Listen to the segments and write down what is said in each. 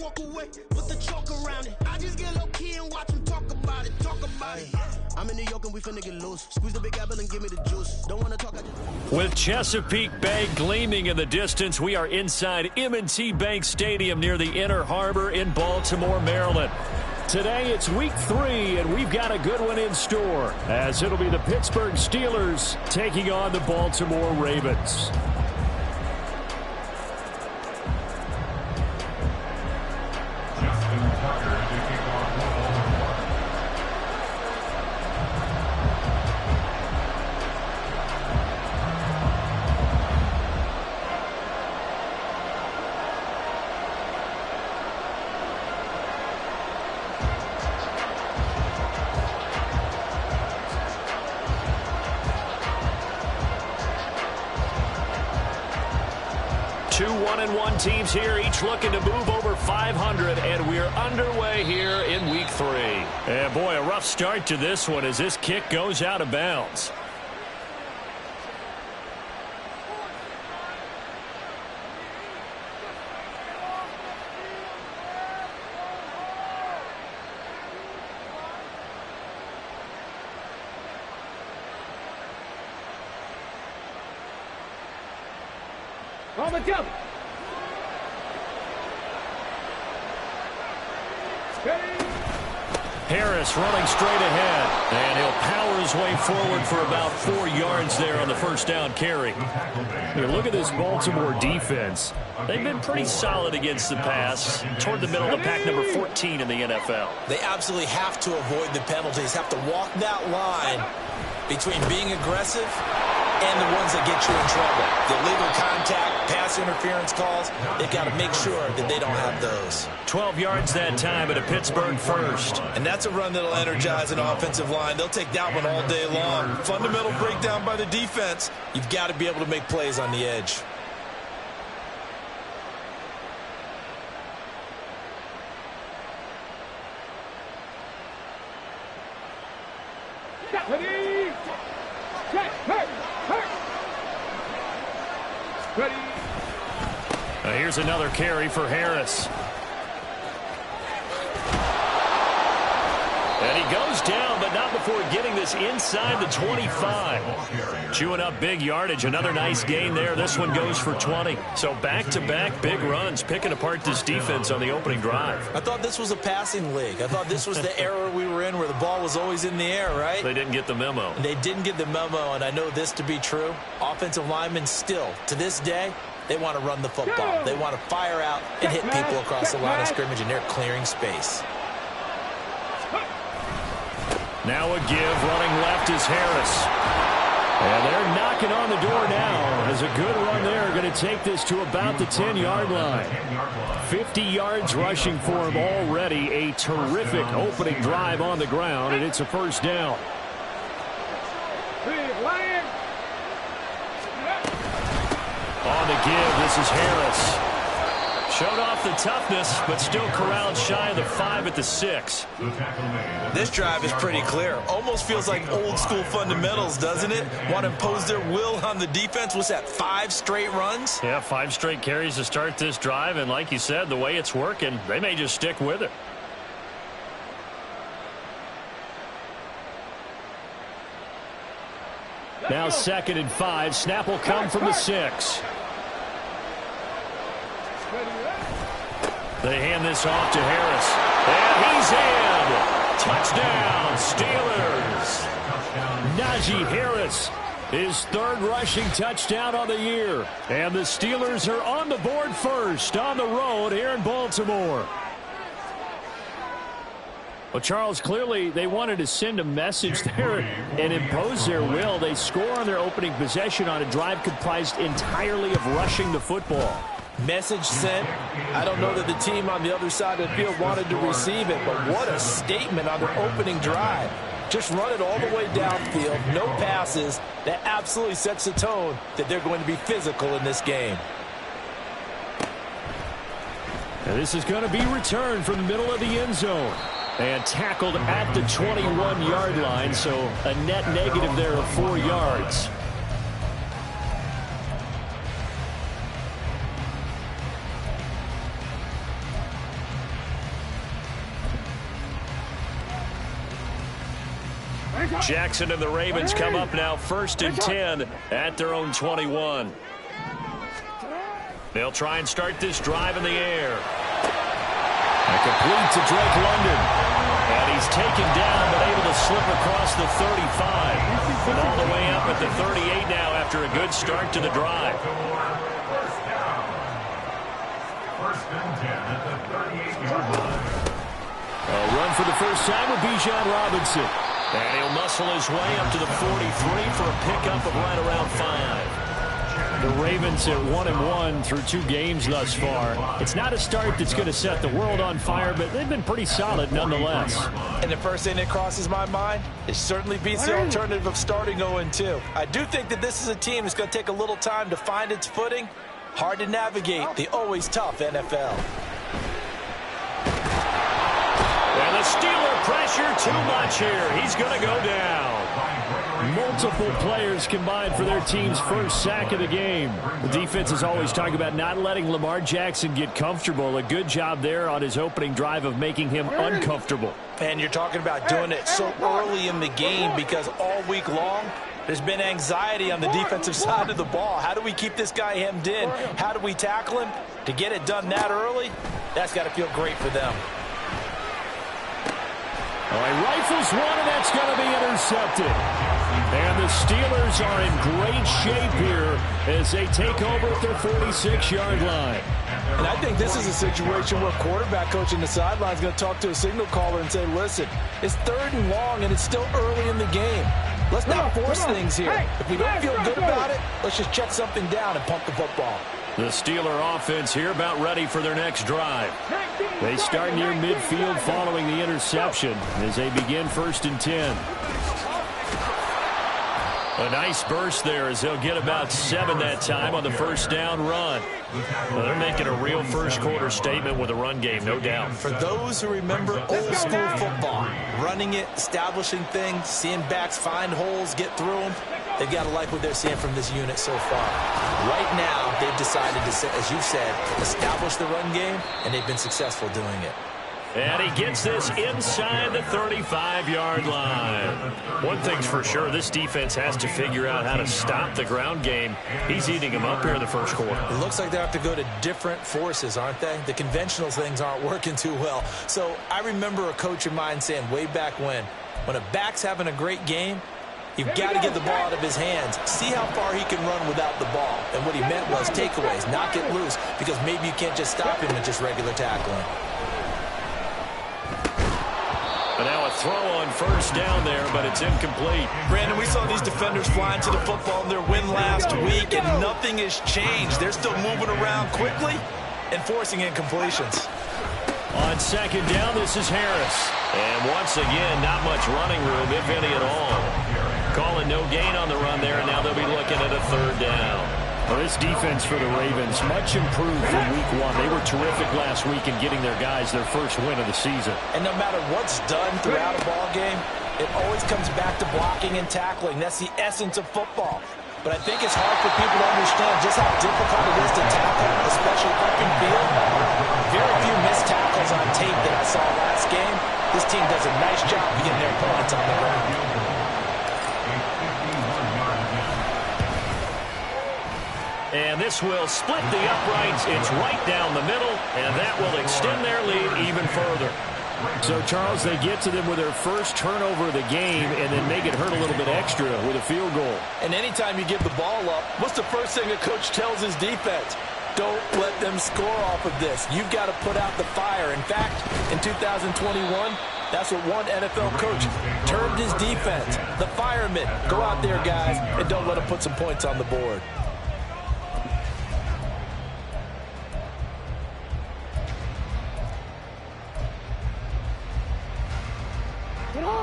walk away with the chalk around it. I just get low key and watch them talk about it. I'm in New York and we finna get loose. Squeeze the big apple and give me the juice. Don't wanna talk. With Chesapeake Bay gleaming in the distance, we are inside M&T Bank Stadium near the Inner Harbor in Baltimore, Maryland. Today it's week 3, and we've got a good one in store, as it'll be the Pittsburgh Steelers taking on the Baltimore Ravens. Two 1-1 teams here, each looking to move over 500, and we're underway here in week 3. And boy, a rough start to this one as this kick goes out of bounds. On the jump. Harris running straight ahead, and he'll power his way forward for about 4 yards there on the first down carry. Here, look at this Baltimore defense. They've been pretty solid against the pass, toward the middle of the pack, number 14 in the NFL. They absolutely have to avoid the penalties, have to walk that line between being aggressive and the ones that get you in trouble. The illegal contact, pass interference calls, they've got to make sure that they don't have those. 12 yards that time at a Pittsburgh first. And that's a run that'll energize an offensive line. They'll take that one all day long. Fundamental breakdown by the defense. You've got to be able to make plays on the edge. Here's another carry for Harris. And he goes down, but not before getting this inside the 25. Chewing up big yardage. Another nice gain there. This one goes for 20. So back-to-back big runs, picking apart this defense on the opening drive. I thought this was a passing league. I thought this was the era we were in where the ball was always in the air, right? They didn't get the memo. They didn't get the memo, and I know this to be true. Offensive linemen still, to this day, they want to run the football. They want to fire out and hit people across the line of scrimmage, and they're clearing space. Now a give, running left is Harris. And they're knocking on the door now as a good run there. Going to take this to about the 10-yard line. 50 yards rushing for him already. A terrific opening drive on the ground, and it's a first down. On the give, this is Harris. Showed off the toughness, but still corralled shy of the 5 at the 6. This drive is pretty clear. Almost feels like old school fundamentals, doesn't it? Want to impose their will on the defense. What's that, 5 straight runs? Yeah, 5 straight carries to start this drive, and like you said, the way it's working, they may just stick with it. Now 2nd and 5. Snap will come from the 6. They hand this off to Harris. And he's in. Touchdown, Steelers. Najee Harris, his 3rd rushing touchdown on the year. And the Steelers are on the board first on the road here in Baltimore. Well, Charles, clearly they wanted to send a message there and impose their will. They score on their opening possession on a drive comprised entirely of rushing the football. Message sent. I don't know that the team on the other side of the field wanted to receive it, but what a statement on their opening drive. Just run it all the way downfield, no passes. That absolutely sets the tone that they're going to be physical in this game. And this is going to be returned from the middle of the end zone. And tackled at the 21-yard line, so a net negative there of 4 yards. Jackson and the Ravens come up now 1st and 10 at their own 21. They'll try and start this drive in the air. And complete to Drake London. And he's taken down but able to slip across the 35. And all the way up at the 38 now after a good start to the drive. First and 10 at the 38-yard line. A run for the first time with Bijan Robinson. And he'll muscle his way up to the 43 for a pickup of right around 5. The Ravens at 1-1 through 2 games thus far. It's not a start that's going to set the world on fire, but they've been pretty solid nonetheless. And the first thing that crosses my mind, it certainly beats the alternative of starting 0-2. I do think that this is a team that's going to take a little time to find its footing. Hard to navigate the always tough NFL. And the Steeler pressure too much here. He's going to go down. Multiple players combined for their team's first sack of the game. The defense is always talking about not letting Lamar Jackson get comfortable. A good job there on his opening drive of making him uncomfortable. And you're talking about doing it so early in the game because all week long, there's been anxiety on the defensive side of the ball. How do we keep this guy hemmed in? How do we tackle him? To get it done that early, that's got to feel great for them. All right, rifles one, and that's going to be intercepted. And the Steelers are in great shape here as they take over at their 46-yard line. And I think this is a situation where quarterback coach in the sideline is going to talk to a signal caller and say, listen, it's 3rd and long, and it's still early in the game. Let's not force things here. If we don't feel good about it, let's just check something down and pump the football. The Steeler offense here about ready for their next drive. They start near midfield following the interception as they begin 1st and 10. A nice burst there as they'll get about 7 that time on the first down run. Well, they're making a real first quarter statement with a run game, no doubt. For those who remember old school football, running it, establishing things, seeing backs find holes, get through them, they've got to like what they're seeing from this unit so far. Right now, they've decided to, as you said, establish the run game, and they've been successful doing it. And he gets this inside the 35-yard line. One thing's for sure, this defense has to figure out how to stop the ground game. He's eating them up here in the first quarter. It looks like they have to go to different forces, aren't they? The conventional things aren't working too well. So I remember a coach of mine saying way back when a back's having a great game, you've got to get the ball out of his hands. See how far he can run without the ball. And what he meant was takeaways, knock it loose, because maybe you can't just stop him with just regular tackling. And now a throw on first down there, but it's incomplete. Brandon, we saw these defenders flying to the football in their win last week, and nothing has changed. They're still moving around quickly and forcing incompletions. On 2nd down, this is Harris. And once again, not much running room, if any at all. Calling no gain on the run there, and now they'll be looking at a 3rd down. Well, this defense for the Ravens, much improved from week 1. They were terrific last week in getting their guys their first win of the season. And no matter what's done throughout a ball game, it always comes back to blocking and tackling. That's the essence of football. But I think it's hard for people to understand just how difficult it is to tackle, especially open field. Very few missed tackles on tape that I saw last game. This team does a nice job of getting their opponents on the ground. And this will split the uprights. It's right down the middle, and that will extend their lead even further. So, Charles, they get to them with their first turnover of the game and then make it hurt a little bit extra with a field goal. And anytime you give the ball up, what's the first thing a coach tells his defense? Don't let them score off of this. You've got to put out the fire. In fact, in 2021, that's what one NFL coach termed his defense. The firemen. Go out there, guys, and don't let them put some points on the board.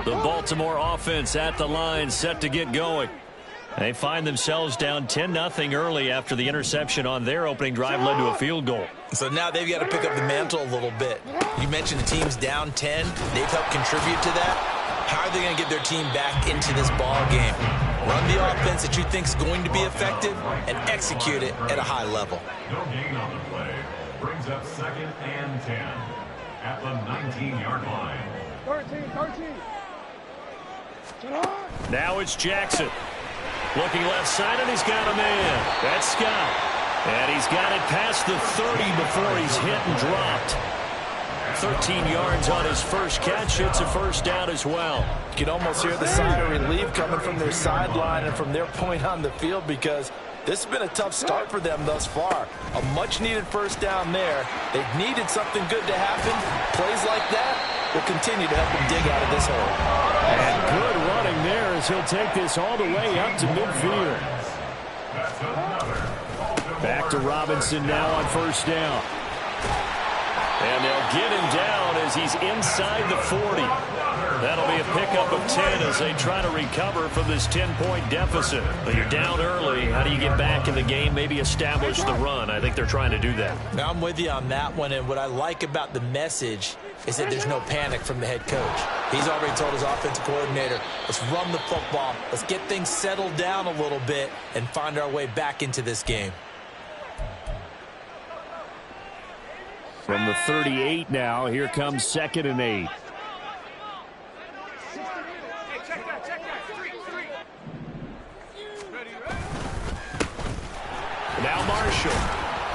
The Baltimore offense at the line, set to get going. They find themselves down 10-0 early after the interception on their opening drive led to a field goal. So now they've got to pick up the mantle a little bit. You mentioned the team's down 10. They've helped contribute to that. How are they going to get their team back into this ball game? Run the offense that you think is going to be effective and execute it at a high level. No gain on the play. Brings up 2nd and 10 at the 19-yard line. 13. Now it's Jackson. Looking left side, and he's got a man. That's Scott. And he's got it past the 30 before he's hit and dropped. 13 yards on his first catch. It's a first down as well. You can almost hear the sigh of relief coming from their sideline and from their point on the field, because this has been a tough start for them thus far. A much-needed first down there. They've needed something good to happen. Plays like that will continue to help them dig out of this hole. And good running there as he'll take this all the way up to midfield. Back to Robinson now on first down. And they'll get him down as he's inside the 40. That'll be a pickup of 10 as they try to recover from this 10-point deficit. But you're down early. How do you get back in the game? Maybe establish the run. I think they're trying to do that. Now, I'm with you on that one, and what I like about the message is that there's no panic from the head coach. He's already told his offensive coordinator, let's run the football, let's get things settled down a little bit and find our way back into this game. From the 38 now, here comes 2nd and 8. Now Marshall.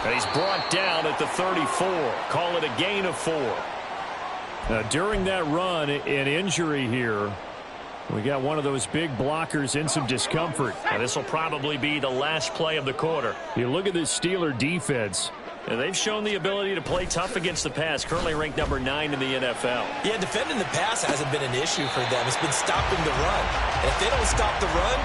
And he's brought down at the 34. Call it a gain of 4. Now, during that run, an injury here. We got one of those big blockers in some discomfort. And this will probably be the last play of the quarter. You look at this Steeler defense. And they've shown the ability to play tough against the pass, currently ranked number 9 in the NFL. Yeah, defending the pass hasn't been an issue for them. It's been stopping the run. And if they don't stop the run,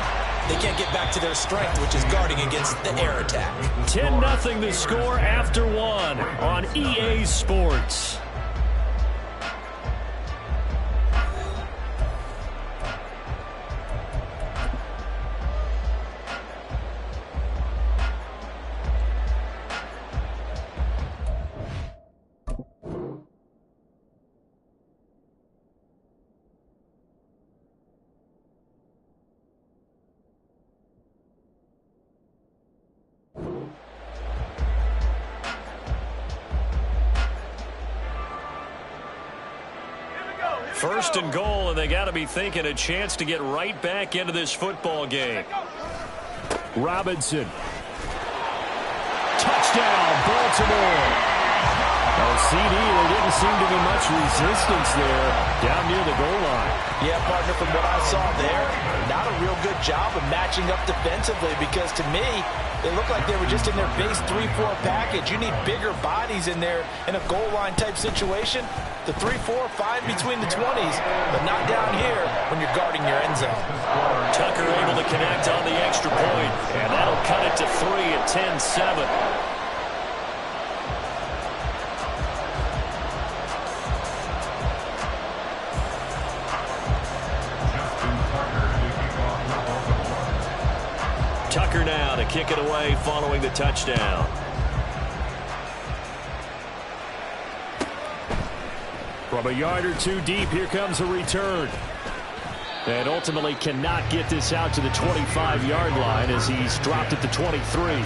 they can't get back to their strength, which is guarding against the air attack. 10-0 the score after 1 on EA Sports. First and goal, and they got to be thinking a chance to get right back into this football game. Robinson. Touchdown, Baltimore. CD, there didn't seem to be much resistance there down near the goal line. Yeah, partner, from what I saw there, not a real good job of matching up defensively, because to me, they looked like they were just in their base 3-4 package. You need bigger bodies in there in a goal line type situation. The 3-4, fine between the 20s, but not down here when you're guarding your end zone. Tucker able to connect on the extra point, and that'll cut it to 3 at 10-7. Tucker now to kick it away following the touchdown. From a yard or two deep, here comes a return. And ultimately cannot get this out to the 25-yard line as he's dropped at the 23.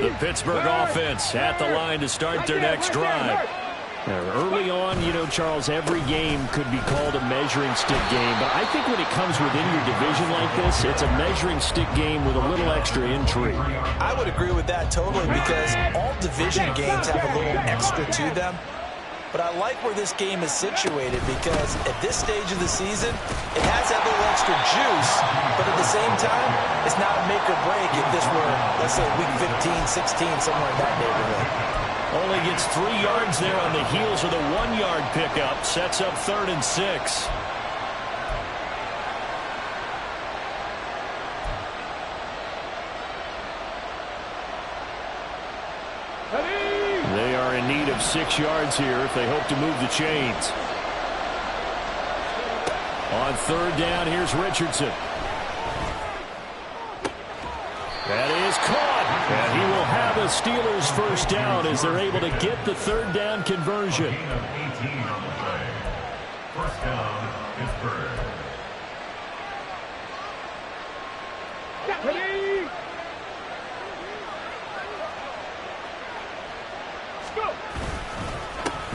The Pittsburgh offense at the line to start their next drive. Early on, you know, Charles, every game could be called a measuring stick game. But I think when it comes within your division like this, it's a measuring stick game with a little extra intrigue. I would agree with that totally, because all division games have a little extra to them. But I like where this game is situated, because at this stage of the season, it has that little extra juice, but at the same time, it's not a make or break if this were, let's say, week 15, 16, somewhere in that neighborhood. Only gets 3 yards there on the heels of the 1-yard pickup. Sets up 3rd and 6. They are in need of 6 yards here if they hope to move the chains. On 3rd down, here's Richardson. That is caught. And he will have a Steelers first down as they're able to get the 3rd down conversion. First down, Pittsburgh.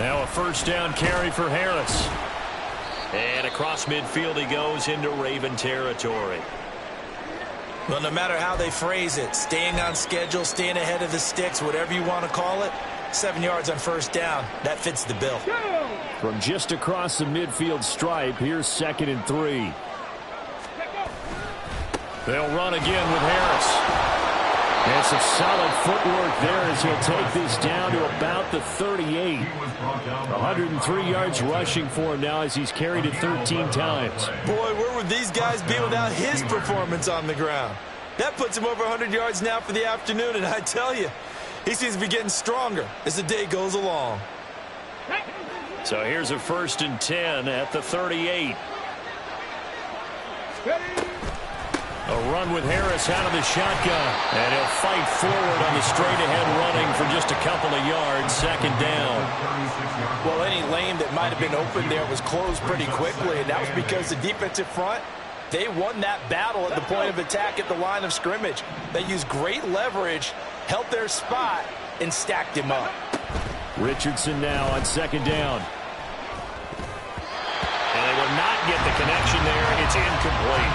Now a first down carry for Harris. And across midfield he goes into Raven territory. Well, no matter how they phrase it, staying on schedule, staying ahead of the sticks, whatever you want to call it, 7 yards on first down, that fits the bill. From just across the midfield stripe, here's 2nd and 3. They'll run again with Harris. And some solid footwork there as he'll take this down to about the 38. 103 yards rushing for him now as he's carried it 13 times. Boy, where would these guys be without his performance on the ground? That puts him over 100 yards now for the afternoon, and I tell you, he seems to be getting stronger as the day goes along. So here's a 1st and 10 at the 38. A run with Harris out of the shotgun. And he'll fight forward on the straight-ahead running for just a couple of yards. 2nd down. Well, any lane that might have been open there was closed pretty quickly, and that was because the defensive front, they won that battle at the point of attack at the line of scrimmage. They used great leverage, held their spot, and stacked him up. Richardson now on 2nd down. And they will not get the connection there. It's incomplete.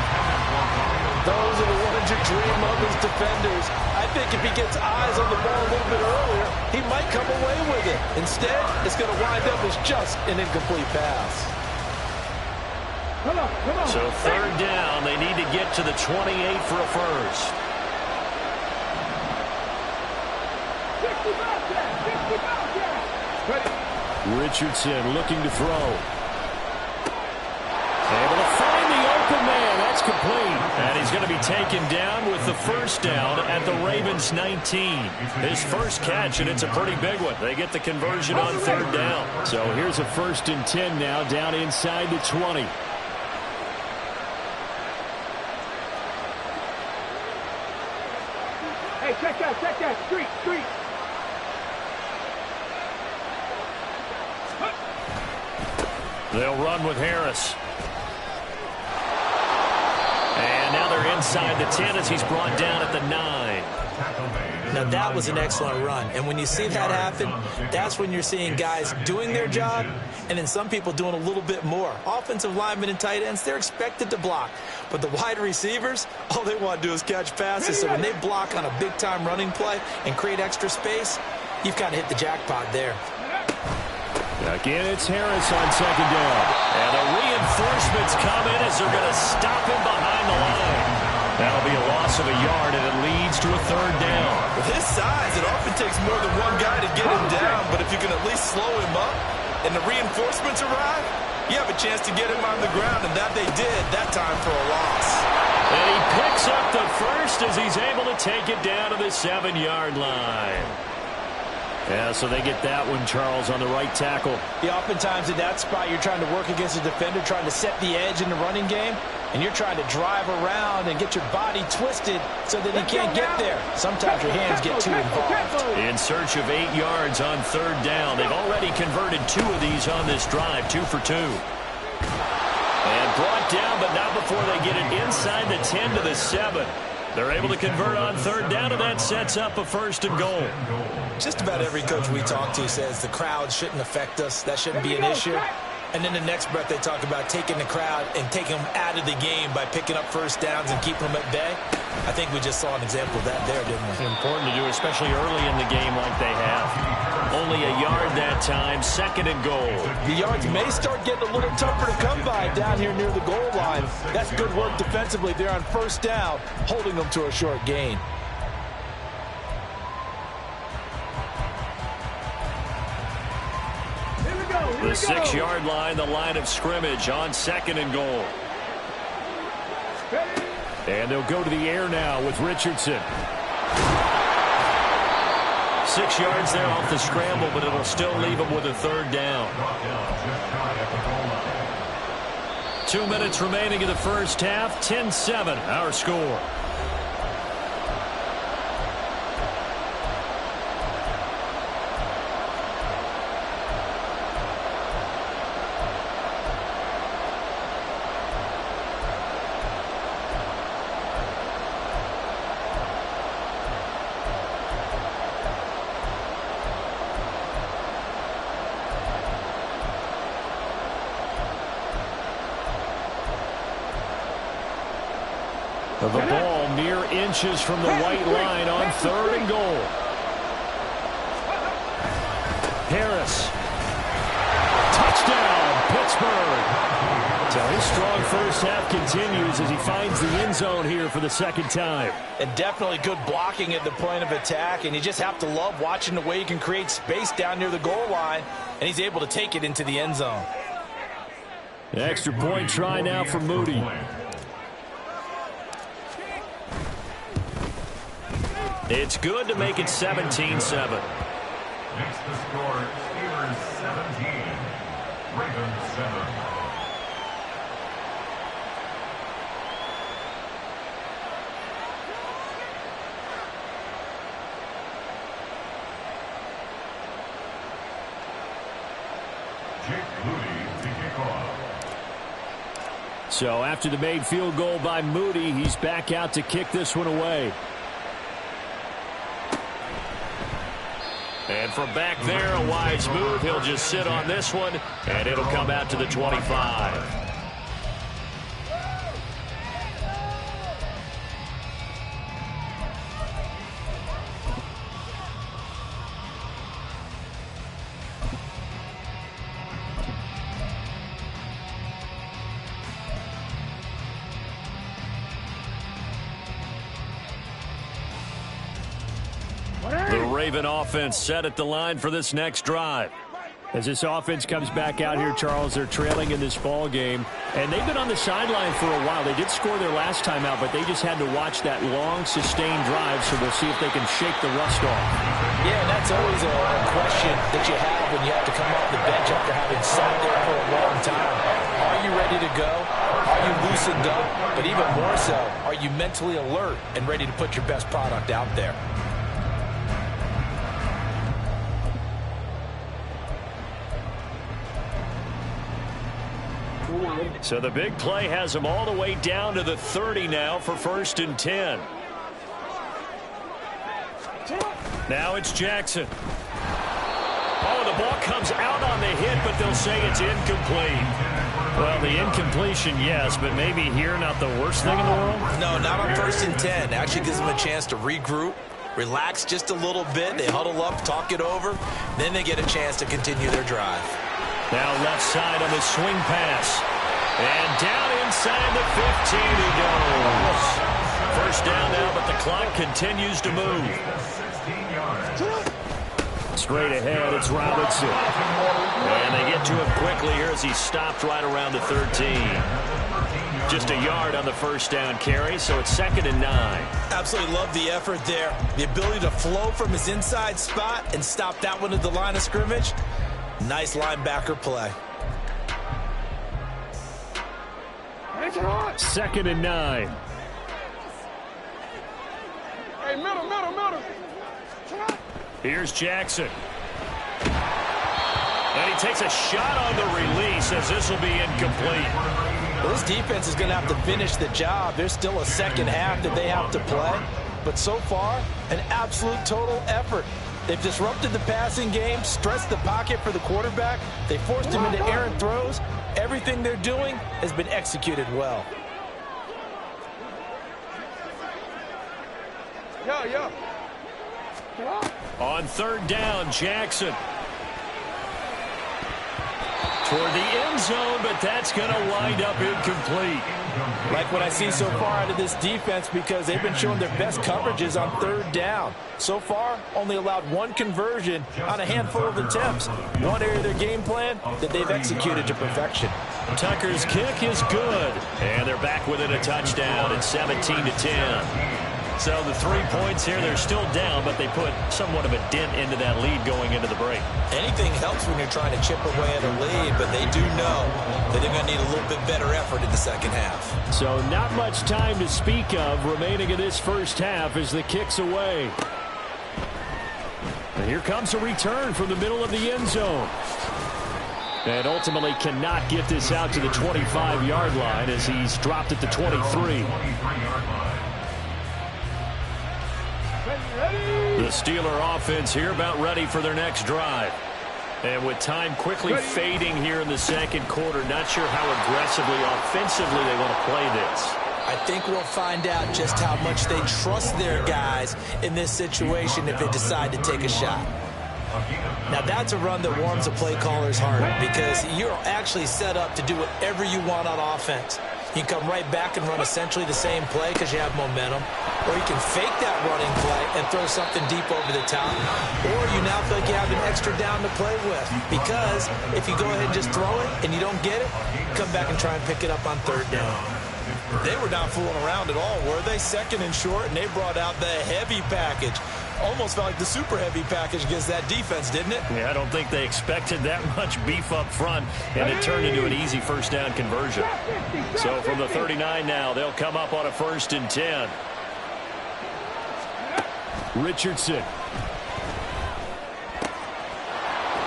Those are the ones you dream of as defenders. I think if he gets eyes on the ball a little bit earlier, he might come away with it. Instead, it's going to wind up as just an incomplete pass. Come on. So 3rd down, they need to get to the 28 for a first. 65 Richardson looking to throw. Able to find the open man. That's complete. And he's going to be taken down with the first down at the Ravens 19. His first catch, and it's a pretty big one. They get the conversion on 3rd down. So here's a 1st and 10 now down inside the 20. Hey, check that. Street. They'll run with Harris. And now they're inside the 10 as he's brought down at the 9. Now, that was an excellent run. And when you see that happen, that's when you're seeing guys doing their job and then some people doing a little bit more. Offensive linemen and tight ends, they're expected to block. But the wide receivers, all they want to do is catch passes. So when they block on a big-time running play and create extra space, you've kind of hit the jackpot there. Again, it's Harris on 2nd down. And the reinforcements come in as they're going to stop him behind the line. That'll be a loss of a yard, and it leads to a 3rd down. With his size, it often takes more than one guy to get him down. But if you can at least slow him up and the reinforcements arrive, you have a chance to get him on the ground, and that they did that time for a loss. And he picks up the first as he's able to take it down to the 7-yard line. Yeah, so they get that one, Charles, on the right tackle. Yeah, oftentimes in that spot, you're trying to work against a defender, trying to set the edge in the running game, and you're trying to drive around and get your body twisted so that he can't get there. Sometimes your hands get too involved. In search of 8 yards on 3rd down. They've already converted 2 of these on this drive, 2 for 2. And brought down, but not before they get it inside the 10 to the 7. They're able to convert on 3rd down, and that sets up a 1st and goal. Just about every coach we talk to says the crowd shouldn't affect us. That shouldn't be an issue. And then the next breath they talk about taking the crowd and taking them out of the game by picking up first downs and keeping them at bay. I think we just saw an example of that there, didn't we? Important to do, especially early in the game like they have. Only a yard that time, 2nd and goal. The yards may start getting a little tougher to come by down here near the goal line. That's good work defensively there on first down, holding them to a short gain. The 6-yard line, the line of scrimmage on 2nd and goal. And they'll go to the air now with Richardson. 6 yards there off the scramble, but it'll still leave them with a 3rd down. 2 minutes remaining in the first half. 10-7, our score. The ball mere inches from the white line on 3rd and goal. Harris. Touchdown, Pittsburgh. So his strong first half continues as he finds the end zone here for the 2nd time. And definitely good blocking at the point of attack, and you just have to love watching the way he can create space down near the goal line, and he's able to take it into the end zone. The extra point try now for Moody. It's good to make it 17-7. Next to score, Steelers 17, Ravens 7. So after the made field goal by Moody, he's back out to kick this one away. And from back there, a wise move. He'll just sit on this one, and it'll come out to the 25. Raven offense set at the line for this next drive. As this offense comes back out here, Charles, they're trailing in this ball game, and they've been on the sideline for a while. They did score their last time out, but they just had to watch that long, sustained drive, so we'll see if they can shake the rust off. Yeah, and that's always a question that you have when you have to come off the bench after having sat there for a long time. Are you ready to go? Are you loosened up? But even more so, are you mentally alert and ready to put your best product out there? So the big play has them all the way down to the 30 now for 1st and 10. Now it's Jackson. Oh, the ball comes out on the hit, but they'll say it's incomplete. Well, the incompletion, yes, but maybe here not the worst thing in the world? No, not on 1st and 10. Actually gives them a chance to regroup, relax just a little bit. They huddle up, talk it over. Then they get a chance to continue their drive. Now left side on the swing pass. And down inside the 15 he goes. First down now, but the clock continues to move. Straight ahead, it's Robinson. And they get to him quickly here as he stopped right around the 13. Just a yard on the first down carry, so it's 2nd and 9. Absolutely love the effort there. The ability to flow from his inside spot and stop that one at the line of scrimmage. Nice linebacker play. 2nd and 9. Hey, middle. Here's Jackson. And he takes a shot on the release as this will be incomplete. Well, this defense is going to have to finish the job. There's still a second half that they have to play. But so far, an absolute total effort. They've disrupted the passing game, stressed the pocket for the quarterback. They forced him into errant throws. Everything they're doing has been executed well. Yeah. On 3rd down, Jackson. Toward the end zone, but that's going to wind up incomplete. Like what I see so far out of this defense, because they've been showing their best coverages on 3rd down. So far, only allowed one conversion on a handful of attempts. One area of their game plan that they've executed to perfection. Tucker's kick is good, and they're back within a touchdown at 17-10. So the 3 points here, they're still down, but they put somewhat of a dent into that lead going into the break. Anything helps when you're trying to chip away at a lead, but they do know that they're going to need a little bit better effort in the second half. So not much time to speak of remaining in this first half as the kick's away. And here comes a return from the middle of the end zone. And ultimately cannot get this out to the 25-yard line as he's dropped at the 23. The Steeler offense here about ready for their next drive. And with time quickly fading here in the second quarter, not sure how aggressively, offensively they want to play this. I think we'll find out just how much they trust their guys in this situation if they decide to take a shot. Now, that's a run that warms the play caller's heart because you're actually set up to do whatever you want on offense. You can come right back and run essentially the same play because you have momentum, or you can fake that running play and throw something deep over the top, or you now feel like you have an extra down to play with because if you go ahead and just throw it and you don't get it, come back and try and pick it up on third down. They were not fooling around at all, were they? Second and short, and they brought out the heavy package. Almost felt like the super heavy package against that defense, didn't it? Yeah, I don't think they expected that much beef up front, and it turned into an easy first down conversion. So from the 39 now, they'll come up on a 1st and 10. Richardson.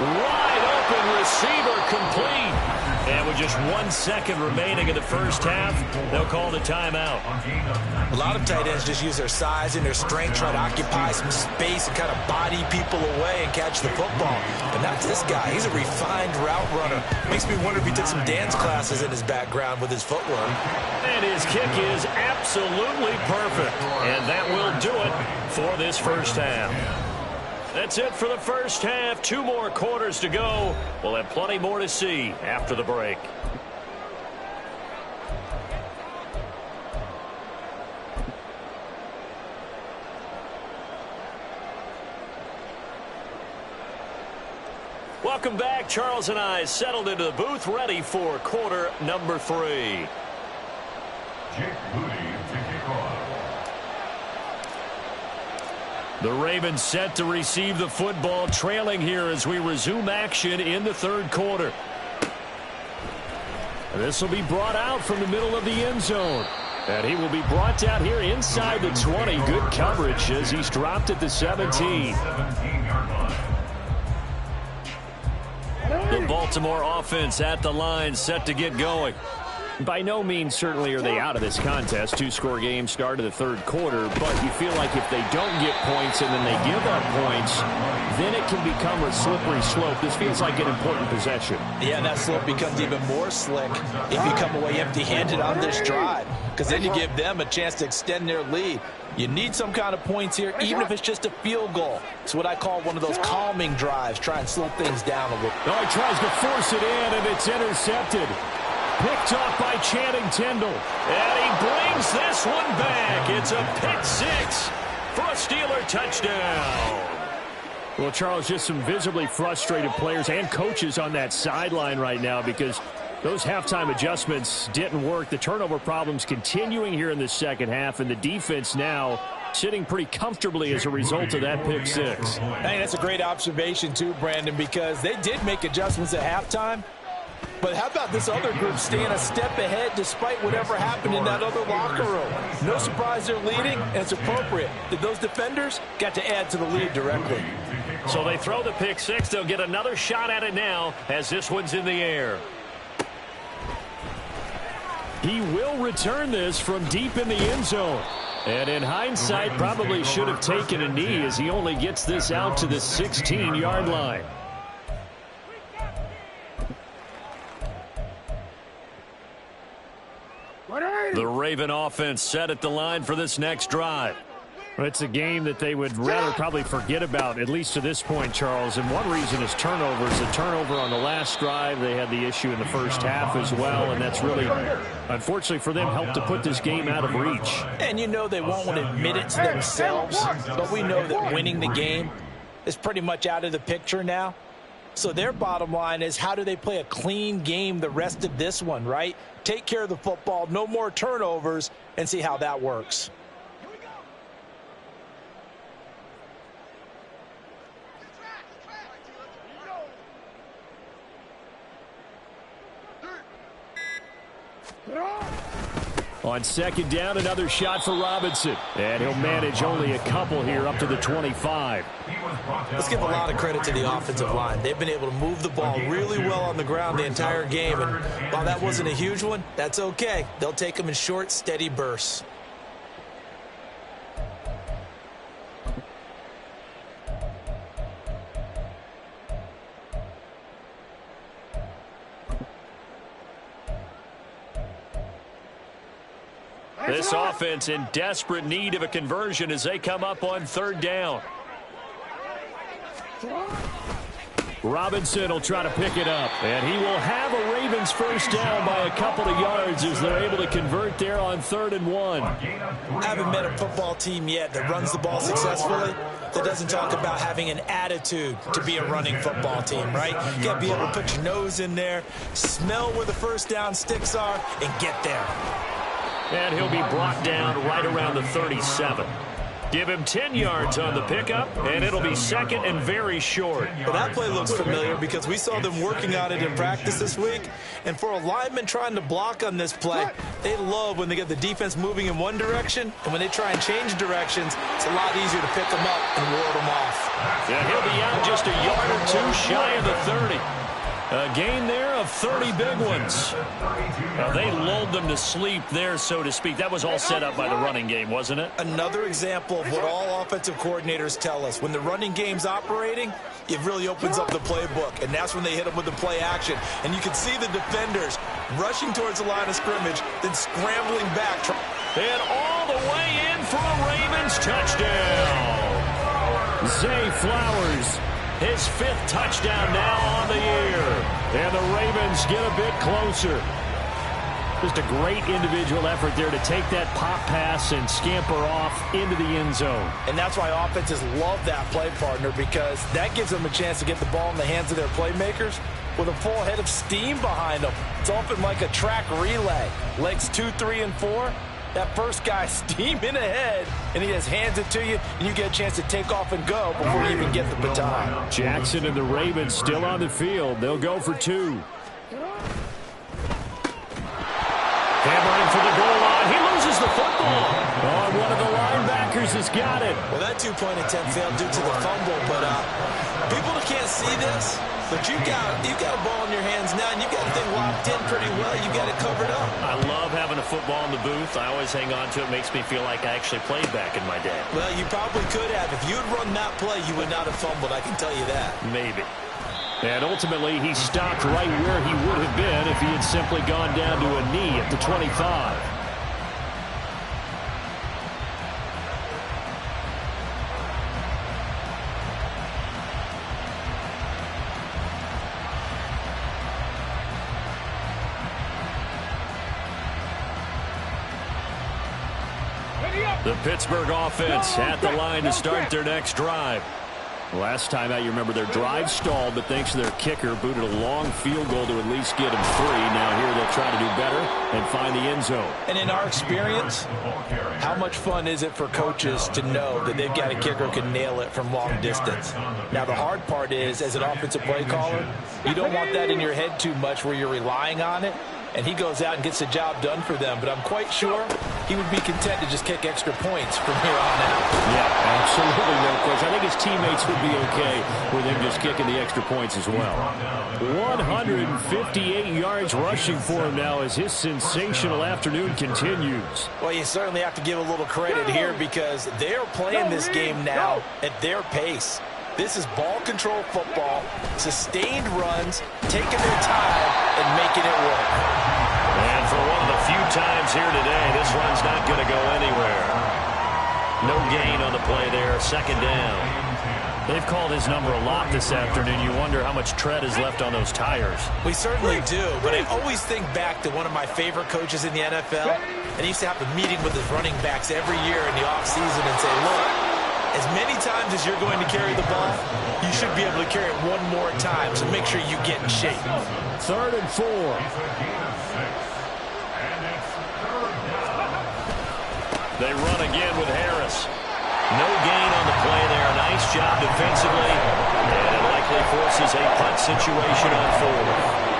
Wide open receiver complete. And with just 1 second remaining in the first half, they'll call the timeout. A lot of tight ends just use their size and their strength, try to occupy some space and kind of body people away and catch the football. But not this guy. He's a refined route runner. Makes me wonder if he took some dance classes in his background with his footwork. And his kick is absolutely perfect. And that will do it for this first half. That's it for the first half. 2 more quarters to go. We'll have plenty more to see after the break. Welcome back. Charles and I settled into the booth, ready for quarter number 3. Jake Moody to kick off. The Ravens set to receive the football, trailing here as we resume action in the third quarter. This will be brought out from the middle of the end zone. And he will be brought down here inside the 20. Good coverage as he's dropped at the 17. The Baltimore offense at the line, set to get going. By no means certainly are they out of this contest. 2-score game start of the third quarter, but you feel like if they don't get points and then they give up points, then it can become a slippery slope. This feels like an important possession. Yeah, that slope becomes even more slick if you come away empty-handed on this drive, because then you give them a chance to extend their lead. You need some kind of points here, even if it's just a field goal. It's what I call one of those calming drives. Try and slow things down a little. Oh, he tries to force it in, and it's intercepted. Picked off by Channing Tindall. And he brings this one back. It's a pick 6 for a Steeler touchdown. Well, Charles, just some visibly frustrated players and coaches on that sideline right now because those halftime adjustments didn't work. The turnover problems continuing here in the second half, and the defense now sitting pretty comfortably as a result of that pick 6. I think that's a great observation too, Brandon, because they did make adjustments at halftime. But how about this other group staying a step ahead despite whatever happened in that other locker room? No surprise they're leading, and it's appropriate that those defenders got to add to the lead directly. So they throw the pick 6. They'll get another shot at it now as this one's in the air. He will return this from deep in the end zone. And in hindsight, probably should have taken a knee as he only gets this out to the 16-yard line. The Raven offense set at the line for this next drive. It's a game that they would rather probably forget about, at least to this point, Charles. And one reason is turnovers. The turnover on the last drive, they had the issue in the first half as well. And that's really, unfortunately for them, helped to put this game out of reach. And you know they won't want to admit it to themselves. But we know that winning the game is pretty much out of the picture now. So their bottom line is, how do they play a clean game the rest of this one, right? Take care of the football, no more turnovers, and see how that works. On second down, another shot for Robinson. And he'll manage only a couple here up to the 25. Let's give a lot of credit to the offensive line. They've been able to move the ball really well on the ground the entire game. And while that wasn't a huge one, that's okay. They'll take them in short, steady bursts. This offense in desperate need of a conversion as they come up on third down. Robinson will try to pick it up, and he will have a Ravens first down by a couple of yards as they're able to convert there on 3rd and 1. I haven't met a football team yet that runs the ball successfully that doesn't talk about having an attitude to be a running football team, right? You got to be able to put your nose in there, smell where the first down sticks are, and get there. And he'll be brought down right around the 37. Give him 10 yards on the pickup, and it'll be second and very short. Well, that play looks familiar because we saw them working on it in practice this week. And for a lineman trying to block on this play, they love when they get the defense moving in one direction. And when they try and change directions, it's a lot easier to pick them up and ward them off. Yeah, he'll be out just a yard or two shy of the 30. A gain there of 30 big ones. They lulled them to sleep there, so to speak. That was all set up by the running game, wasn't it? Another example of what all offensive coordinators tell us. When the running game's operating, it really opens up the playbook, and that's when they hit them with the play action. And you can see the defenders rushing towards the line of scrimmage, then scrambling back. And all the way in for a Ravens touchdown. Zay Flowers. His 5th touchdown now on the year. And the Ravens get a bit closer. Just a great individual effort there to take that pop pass and scamper off into the end zone. And that's why offenses love that play partner, because that gives them a chance to get the ball in the hands of their playmakers with a full head of steam behind them. It's often like a track relay. Legs 2, 3, and 4. That first guy steaming ahead, and he just hands it to you, and you get a chance to take off and go before you even get the baton. Jackson and the Ravens still on the field. They'll go for 2. Hammering for the goal line. He loses the football. Oh, one of the linebackers has got it. Well, that 2-point attempt failed due to the fumble, but people that can't see this, but you got a ball in your hands now, and you got the thing locked in pretty well. You got it covered up. I love having a football in the booth. I always hang on to it. Makes me feel like I actually played back in my day. Well, you probably could have. If you had run that play, you would not have fumbled. I can tell you that. Maybe. And ultimately, he stopped right where he would have been if he had simply gone down to a knee at the 25. The Pittsburgh offense at the line to start their next drive. Last time out, you remember their drive stalled, but thanks to their kicker, booted a long field goal to at least get them 3. Now here they'll try to do better and find the end zone. And in our experience, how much fun is it for coaches to know that they've got a kicker who can nail it from long distance? Now the hard part is, as an offensive play caller, you don't want that in your head too much where you're relying on it. And he goes out and gets the job done for them. But I'm quite sure he would be content to just kick extra points from here on out. Yeah, absolutely no question. I think his teammates would be okay with him just kicking the extra points as well. 158 yards rushing for him now as his sensational afternoon continues. Well, you certainly have to give a little credit here because they're playing this game now at their pace. This is ball control football, sustained runs, taking their time, and making it work. And for one of the few times here today, this run's not going to go anywhere. No gain on the play there, 2nd down. They've called his number a lot this afternoon. You wonder how much tread is left on those tires. We certainly do, but I always think back to one of my favorite coaches in the NFL, and he used to have a meeting with his running backs every year in the offseason and say, look, as many times as you're going to carry the ball, you should be able to carry it one more time, so make sure you get in shape. 3rd and 4. They run again with Harris. No gain on the play there. Nice job defensively. And it likely forces a punt situation on 4th.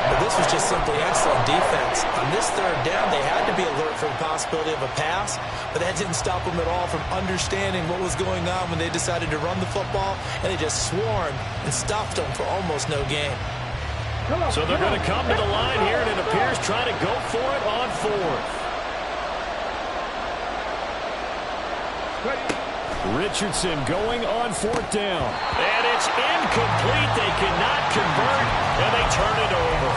But this was just simply excellent defense. On this 3rd down, they had to be alert for the possibility of a pass, but that didn't stop them at all from understanding what was going on when they decided to run the football, and they just swarmed and stopped them for almost no gain. So they're going to come to the line here, and it appears trying to go for it on 4th. Richardson going on 4th down. And it's incomplete. They cannot convert, and they turn it over.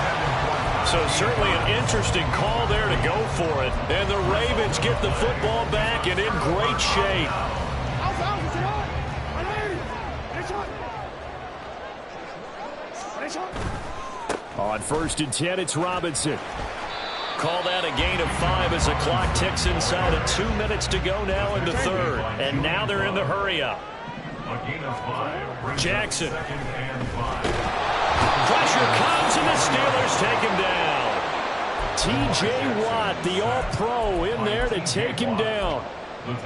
So certainly an interesting call there to go for it. And the Ravens get the football back and in great shape. On 1st and 10, it's Robinson. Call that a gain of 5 as the clock ticks inside of 2 minutes to go now in the third. And now they're in the hurry-up. Jackson. Pressure comes, and the Steelers take him down. T.J. Watt, the All-Pro, in there to take him down.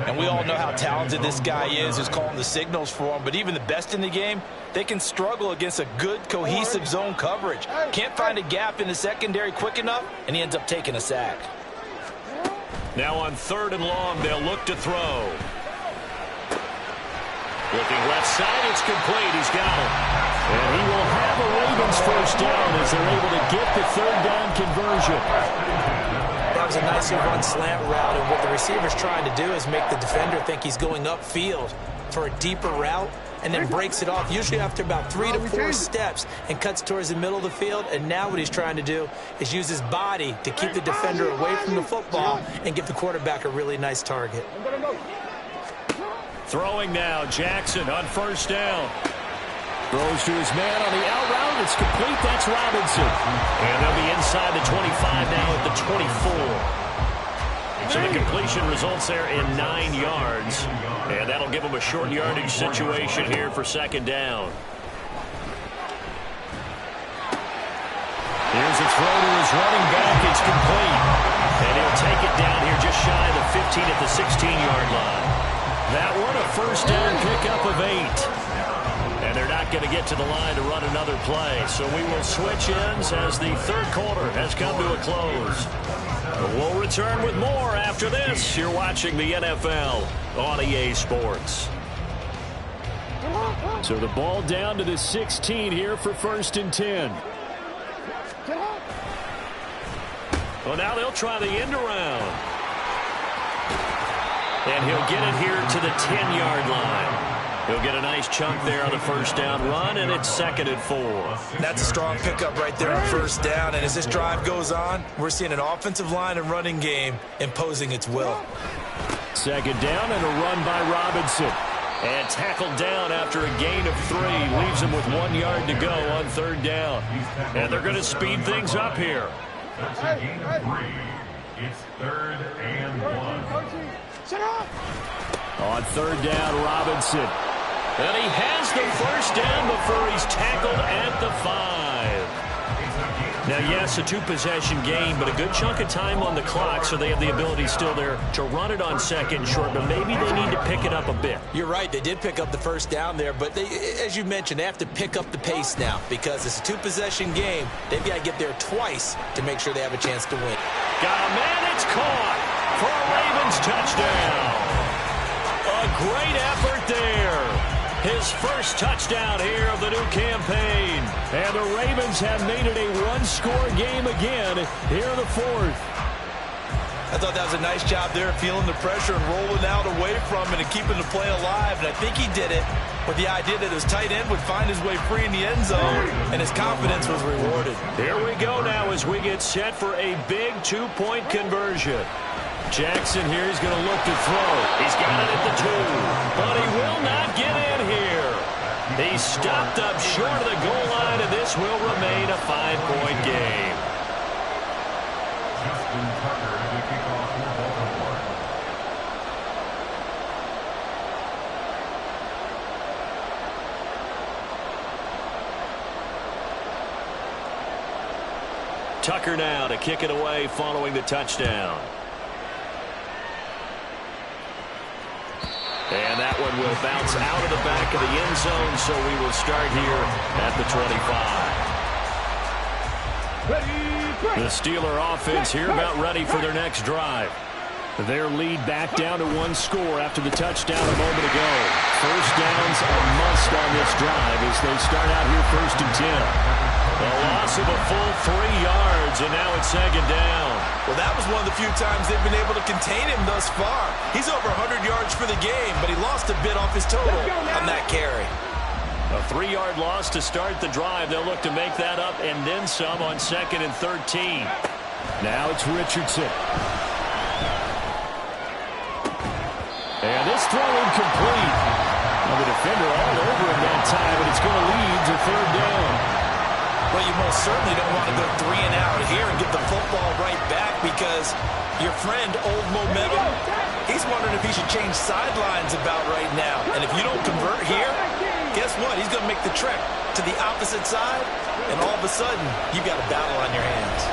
And we all know how talented this guy is who's calling the signals for him. But even the best in the game, they can struggle against a good, cohesive zone coverage. Can't find a gap in the secondary quick enough, and he ends up taking a sack. Now on 3rd and long, they'll look to throw. Looking left side, it's complete. He's got it. And he will have a Ravens first down as they're able to get the 3rd down conversion. That was a nicely run slant route, and what the receiver's trying to do is make the defender think he's going upfield for a deeper route and then breaks it off, usually after about 3 to 4 steps, and cuts towards the middle of the field. And now what he's trying to do is use his body to keep the defender away from the football and give the quarterback a really nice target. Throwing now, Jackson on 1st down. Throws to his man on the out route. It's complete. That's Robinson. And they'll be inside the 25 now at the 24. So the completion results there in 9 yards. And that'll give them a short yardage situation here for 2nd down. Here's a throw to his running back. It's complete. And he'll take it down here just shy of the 15 at the 16-yard line. That one a 1st down pickup of 8. And they're not going to get to the line to run another play. So we will switch ends as the 3rd quarter has come to a close. We'll return with more after this. You're watching the NFL on EA Sports. So the ball down to the 16 here for 1st and 10. Well, now they'll try the end around. And he'll get it here to the 10-yard line. He'll get a nice chunk there on the 1st down run, and it's 2nd and 4. That's a strong pickup right there on 1st down. And as this drive goes on, we're seeing an offensive line and running game imposing its will. 2nd down and a run by Robinson. And tackled down after a gain of 3. Leaves him with 1 yard to go on 3rd down. And they're going to speed things up here. That's a gain of 3. It's 3rd and 1. On 3rd down, Robinson. And he has the 1st down before he's tackled at the 5. Now, yes, a 2-possession game, but a good chunk of time on the clock, so they have the ability still there to run it on 2nd short, but maybe they need to pick it up a bit. You're right. They did pick up the 1st down there, but they, as you mentioned, they have to pick up the pace now because it's a 2-possession game. They've got to get there twice to make sure they have a chance to win. Got a man. It's caught for a Ravens touchdown. A great effort there. His first touchdown here of the new campaign. And the Ravens have made it a 1-score game again here in the 4th. I thought that was a nice job there, feeling the pressure and rolling out away from it and keeping the play alive. And I think he did it with the idea that his tight end would find his way free in the end zone, and his confidence was rewarded. Here we go now as we get set for a big 2-point conversion. Jackson here is going to look to throw. He's got it at the 2, but he will not get in here. He's stopped up short of the goal line, and this will remain a 5-point game. Justin Tucker to kick off for Baltimore. Tucker now to kick it away following the touchdown. And that one will bounce out of the back of the end zone, so we will start here at the 25. The Steeler offense here about ready for their next drive. Their lead back down to 1 score after the touchdown a moment ago. First downs a must on this drive as they start out here 1st and 10. A loss of a full 3 yards, and now it's 2nd down. Well, that was one of the few times they've been able to contain him thus far. He's over 100 yards for the game, but he lost a bit off his total on that carry. A 3-yard loss to start the drive. They'll look to make that up and then some on 2nd and 13. Now it's Richardson. And this throw incomplete. Well, the defender all over him that time, but it's going to lead to 3rd down. Well, you most certainly don't want to go 3 and out here and get the football right back because your friend, Old Momentum, he's wondering if he should change sidelines about right now. And if you don't convert here, guess what? He's going to make the trek to the opposite side, and all of a sudden, you've got a battle on your hands.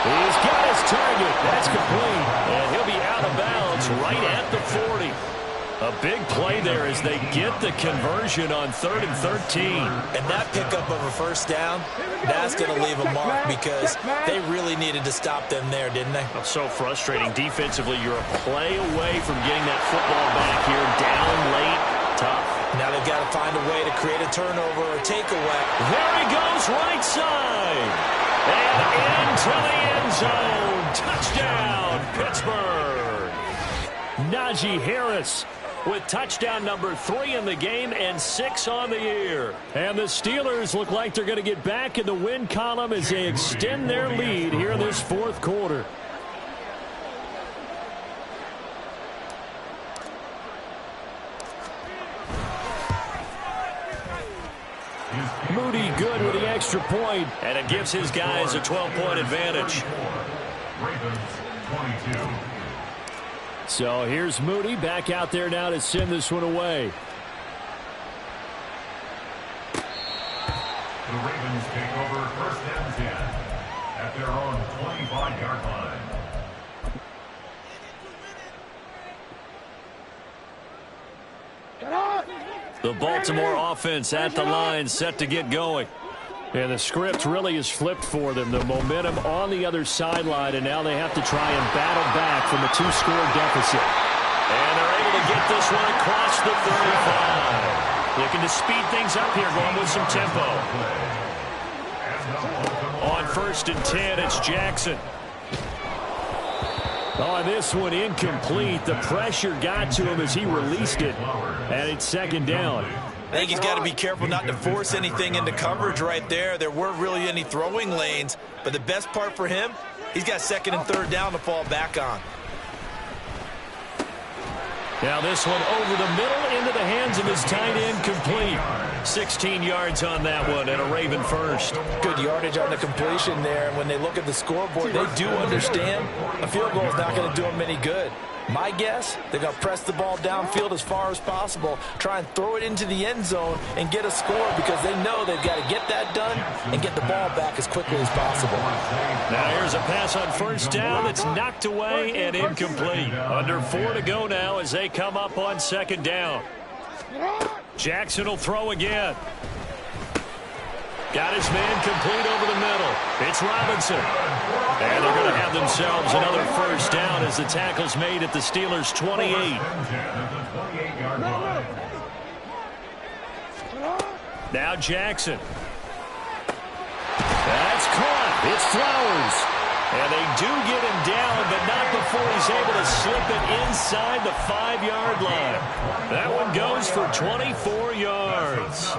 He's got his target. That's complete. And he'll be out of bounds right at the 40. A big play there as they get the conversion on 3rd and 13. And that pickup of a 1st down, that's going to leave a mark because they really needed to stop them there, didn't they? It's so frustrating. Defensively, you're a play away from getting that football back here. Down late, tough. Now they've got to find a way to create a turnover or takeaway. There he goes, right side. And into the end zone. Touchdown, Pittsburgh. Najee Harris with touchdown number 3 in the game and 6 on the year. And the Steelers look like they're going to get back in the win column as they extend their lead here in this 4th quarter. Moody good with the extra point, and it gives his guys a 12-point advantage. Ravens 22. So here's Moody back out there now to send this one away. The Ravens take over 1st and 10 at their own 25-yard line. The Baltimore offense at the line, set to get going. And the script really is flipped for them. The momentum on the other sideline, and now they have to try and battle back from a 2-score deficit. And they're able to get this one across the 35. Looking to speed things up here, going with some tempo. On 1st and 10, it's Jackson. Oh, this one incomplete. The pressure got to him as he released it. And it's 2nd down. I think he's got to be careful not to force anything into coverage right there. There weren't really any throwing lanes. But the best part for him, he's got 2nd and 3rd down to fall back on. Now this one over the middle into the hands of his tight end, complete. 16 yards on that one and a Raven first. Good yardage on the completion there. And when they look at the scoreboard, they do understand a field goal is not going to do them any good. My guess, they're going to press the ball downfield as far as possible, try and throw it into the end zone and get a score because they know they've got to get that done and get the ball back as quickly as possible. Now here's a pass on 1st down that's knocked away and incomplete. Under 4 to go now as they come up on 2nd down. Jackson will throw again. Got his man complete over the middle. It's Robinson. And they're going to have themselves another 1st down as the tackle's made at the Steelers' 28. Now Jackson. That's caught. It's Flowers. And they do get him down, but not before he's able to slip it inside the 5-yard line. That one goes for 24 yards.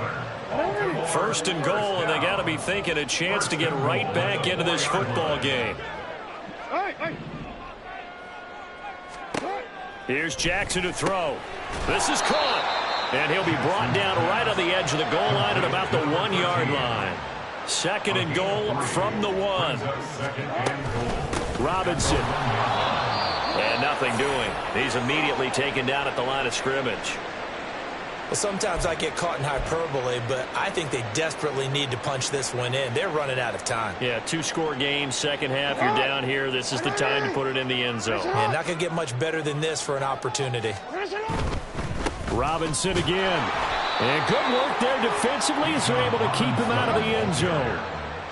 1st and goal, and they got to be thinking a chance to get right back into this football game. Here's Jackson to throw. This is caught, and he'll be brought down right on the edge of the goal line at about the 1-yard line. 2nd and goal from the 1. Robinson. And nothing doing. He's immediately taken down at the line of scrimmage. Well, sometimes I get caught in hyperbole, but I think they desperately need to punch this one in. They're running out of time. Yeah, 2-score game, 2nd half, you're down here. This is the time to put it in the end zone. Yeah, not going to get much better than this for an opportunity. Robinson again. And good work there defensively as they're able to keep him out of the end zone.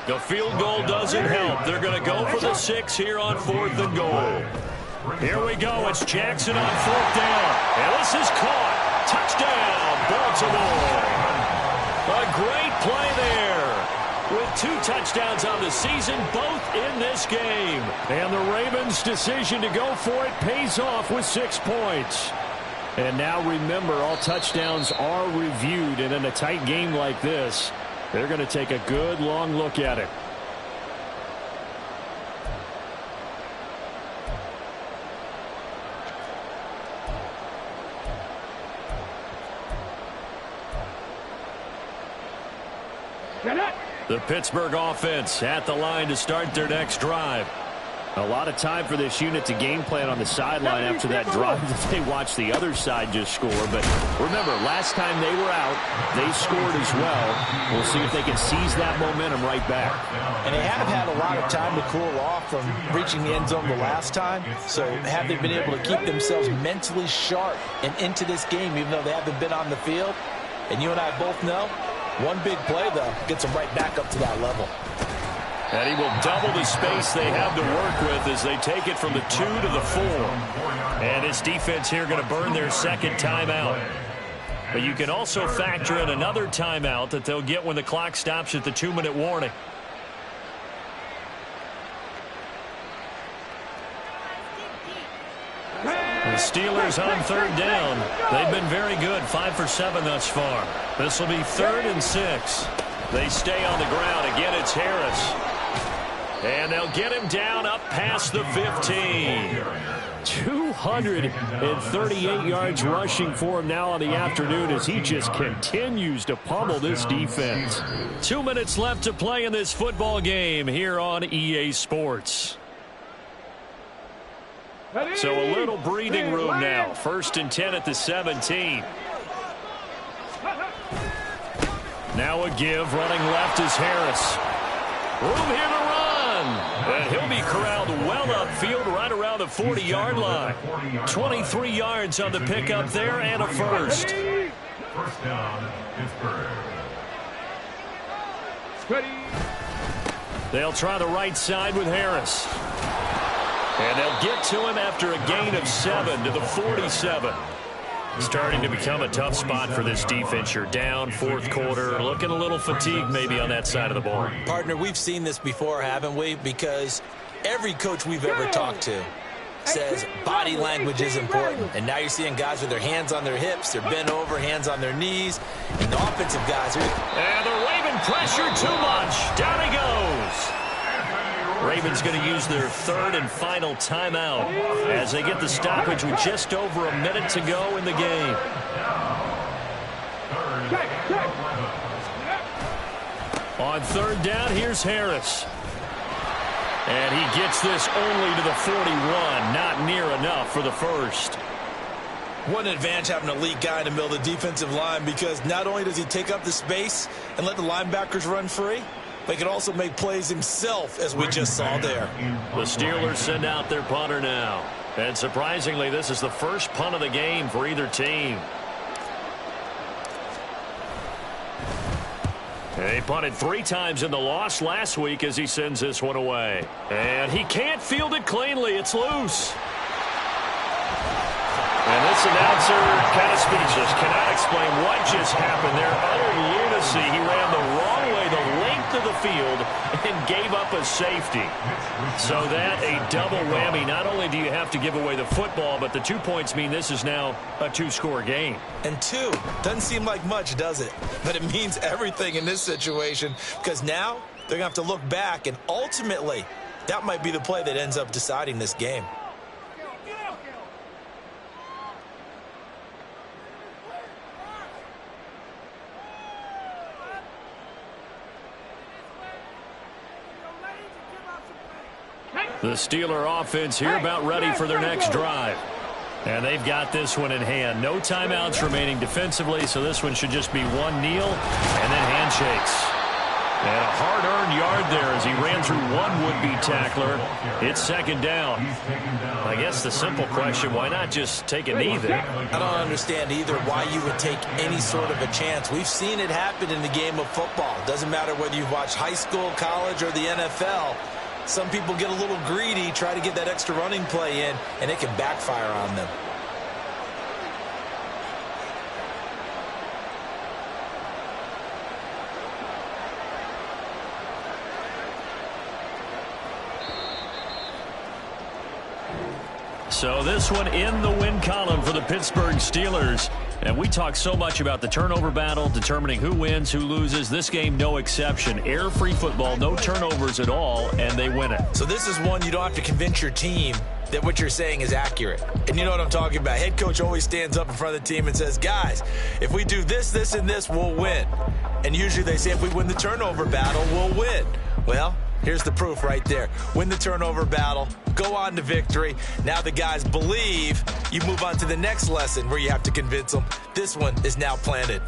The field goal doesn't help. They're going to go for the 6 here on 4th and goal. Here we go. It's Jackson on 4th down. And this is caught. Touchdown, Baltimore. A great play there. With 2 touchdowns on the season, both in this game. And the Ravens' decision to go for it pays off with 6 points. And now remember, all touchdowns are reviewed, and in a tight game like this, they're going to take a good long look at it. The Pittsburgh offense at the line to start their next drive. A lot of time for this unit to game plan on the sideline after that drive that they watched the other side just score. But remember, last time they were out, they scored as well. We'll see if they can seize that momentum right back. And they have had a lot of time to cool off from reaching the end zone the last time. So have they been able to keep themselves mentally sharp and into this game, even though they haven't been on the field? And you and I both know, one big play, though, gets them right back up to that level. And he will double the space they have to work with as they take it from the 2 to the 4. And this defense here going to burn their second timeout. But you can also factor in another timeout that they'll get when the clock stops at the 2-minute warning. The Steelers on third down. They've been very good, 5 for 7 thus far. This will be 3rd and 6. They stay on the ground. Again, it's Harris. And they'll get him down up past the 15. 238 yards rushing for him now on the afternoon as he just continues to pummel this defense. 2 minutes left to play in this football game here on EA Sports. So a little breathing room now. 1st and 10 at the 17. Now a give. Running left is Harris. Room here to run. And he'll be corralled well upfield right around the 40-yard line. 23 yards on the pickup there and a first. First down, Pittsburgh. They'll try the right side with Harris. And they'll get to him after a gain of 7 to the 47. Starting to become a tough spot for this defense. You're down 4th quarter, looking a little fatigued maybe on that side of the ball. Partner, we've seen this before, haven't we? Because every coach we've ever talked to says body language is important. And now you're seeing guys with their hands on their hips, they're bent over, hands on their knees, and the offensive guys are... And the Raven pressure too much. Down he goes. Ravens going to use their 3rd and final timeout as they get the stoppage with just over a minute to go in the game. On 3rd down, here's Harris. And he gets this only to the 41, not near enough for the first. What an advantage having an elite guy in the middle of the defensive line, because not only does he take up the space and let the linebackers run free, but he can also make plays himself, as we just saw there. The Steelers send out their punter now. And surprisingly, this is the first punt of the game for either team. He punted 3 times in the loss last week as he sends this one away. And he can't field it cleanly. It's loose. And this announcer kind of speechless. Cannot explain what just happened there. Utter lunacy. He ran the wrong way, the length of the field, and gave up a safety. So that a double whammy. Not only do you have to give away the football, but the 2 points mean this is now a 2-score game. And 2 doesn't seem like much, does it? But it means everything in this situation, because now they're going to have to look back, and ultimately that might be the play that ends up deciding this game. The Steeler offense here about ready for their next drive. And they've got this one in hand. No timeouts remaining defensively, so this one should just be one kneel and then handshakes. And a hard-earned yard there as he ran through one would-be tackler. It's 2nd down. I guess the simple question, why not just take a knee there? I don't understand either why you would take any sort of a chance. We've seen it happen in the game of football. Doesn't matter whether you've watched high school, college, or the NFL. Some people get a little greedy, try to get that extra running play in, and it can backfire on them. So this one in the win column for the Pittsburgh Steelers. And we talk so much about the turnover battle, determining who wins, who loses. This game, no exception. Air-free football, no turnovers at all, and they win it. So this is one you don't have to convince your team that what you're saying is accurate. And you know what I'm talking about. Head coach always stands up in front of the team and says, guys, if we do this, this, and this, we'll win. And usually they say if we win the turnover battle, we'll win. Well, here's the proof right there. Win the turnover battle, go on to victory. Now the guys believe. You move on to the next lesson where you have to convince them. This one is now planted.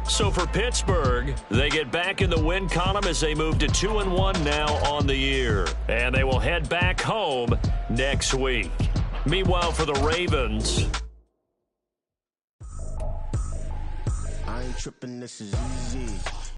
So for Pittsburgh, they get back in the win column as they move to 2-1 now on the year. And they will head back home next week. Meanwhile, for the Ravens, I ain't tripping, this is easy.